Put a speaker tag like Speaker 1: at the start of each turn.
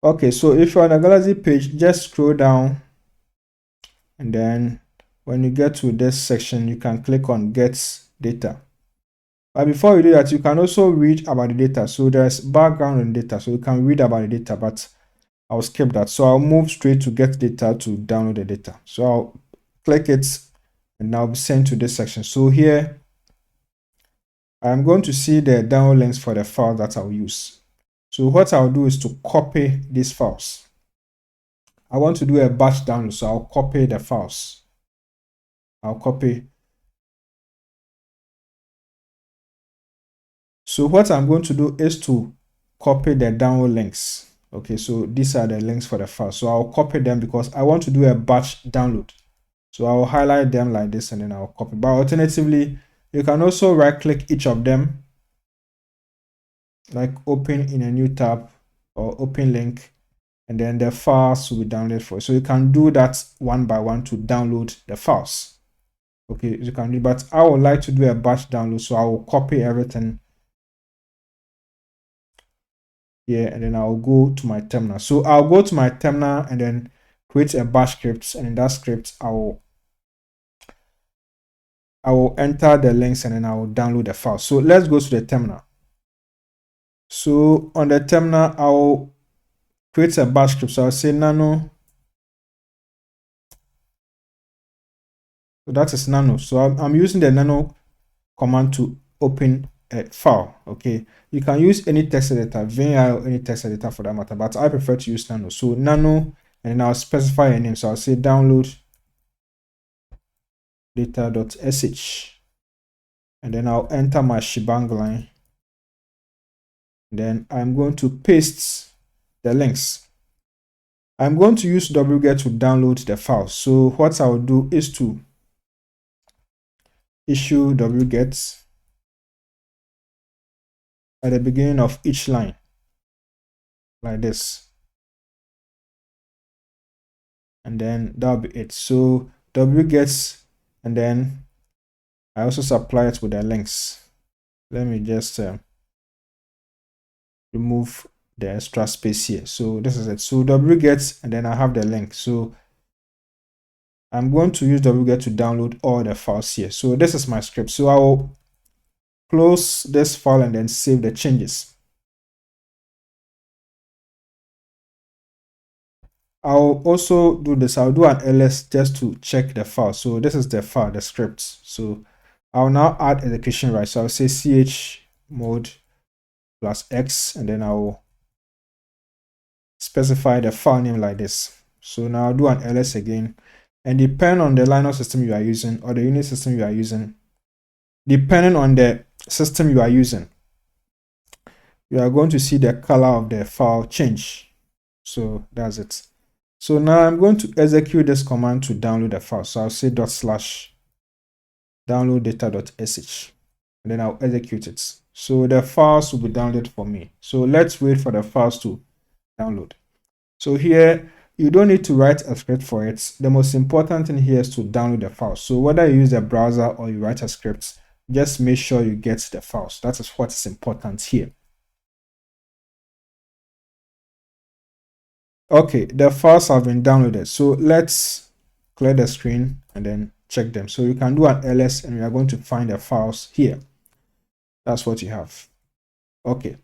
Speaker 1: Okay, so if you're on the Galaxy page, just scroll down, and then when you get to this section, you can click on Get Data. But before you do that, you can also read about the data. So there's background on data, so you can read about the data, but I'll skip that. So I'll move straight to Get Data to download the data. So I'll click it, and I'll be sent to this section. So here, I'm going to see the download links for the file that I'll use. So what I'll do is to copy these files. I want to do a batch download, so I'll copy the files. I'll copy. So what I'm going to do is to copy the download links. Okay, so these are the links for the file. So I'll copy them because I want to do a batch download. So I'll highlight them like this, and then I'll copy. But alternatively, you can also right click each of them, like open in a new tab or open link, and then the files will be downloaded for you. So you can do that one by one to download the files. Okay, you can do, but I would like to do a batch download, so I will copy everything here, and then I'll go to my terminal. So I'll go to my terminal and then create a bash script, and in that script I will enter the links, and then I will download the file. So let's go to the terminal. So on the terminal, I'll create a bash script. So I'll say nano. So that is nano. So I'm using the nano command to open a file. Okay, you can use any text editor, VNI, or any text editor for that matter, but I prefer to use nano. So nano, and then I'll specify a name. So I'll say download data.sh, and then I'll enter my shebang line. Then I'm going to paste the links. I'm going to use wget to download the file. So what I'll do is to issue wget at the beginning of each line, like this. And then that'll be it. So wget, and then I also supply it with the links. Let me just remove the extra space here. So this is it. So wget, and then I have the link. So I'm going to use wget to download all the files here. So this is my script. So I will close this file and then save the changes. I'll also do this. I'll do an ls just to check the file. So this is the file, the script. So I'll now add execution right. So I'll say chmod +x, and then I'll specify the file name like this. So now I'll do an ls again. And depending on the Linux system you are using, or the Unix system you are using, depending on the system you are using, you are going to see the color of the file change. So that's it. So now I'm going to execute this command to download the file. So I'll say /download data.sh, and then I'll execute it. So the files will be downloaded for me. So let's wait for the files to download. So here, you don't need to write a script for it. The most important thing here is to download the files. So whether you use a browser or you write a script, just make sure you get the files. That is what is important here. Okay, the files have been downloaded. So let's clear the screen and then check them. So you can do an ls, and we are going to find the files here. That's what you have. Okay,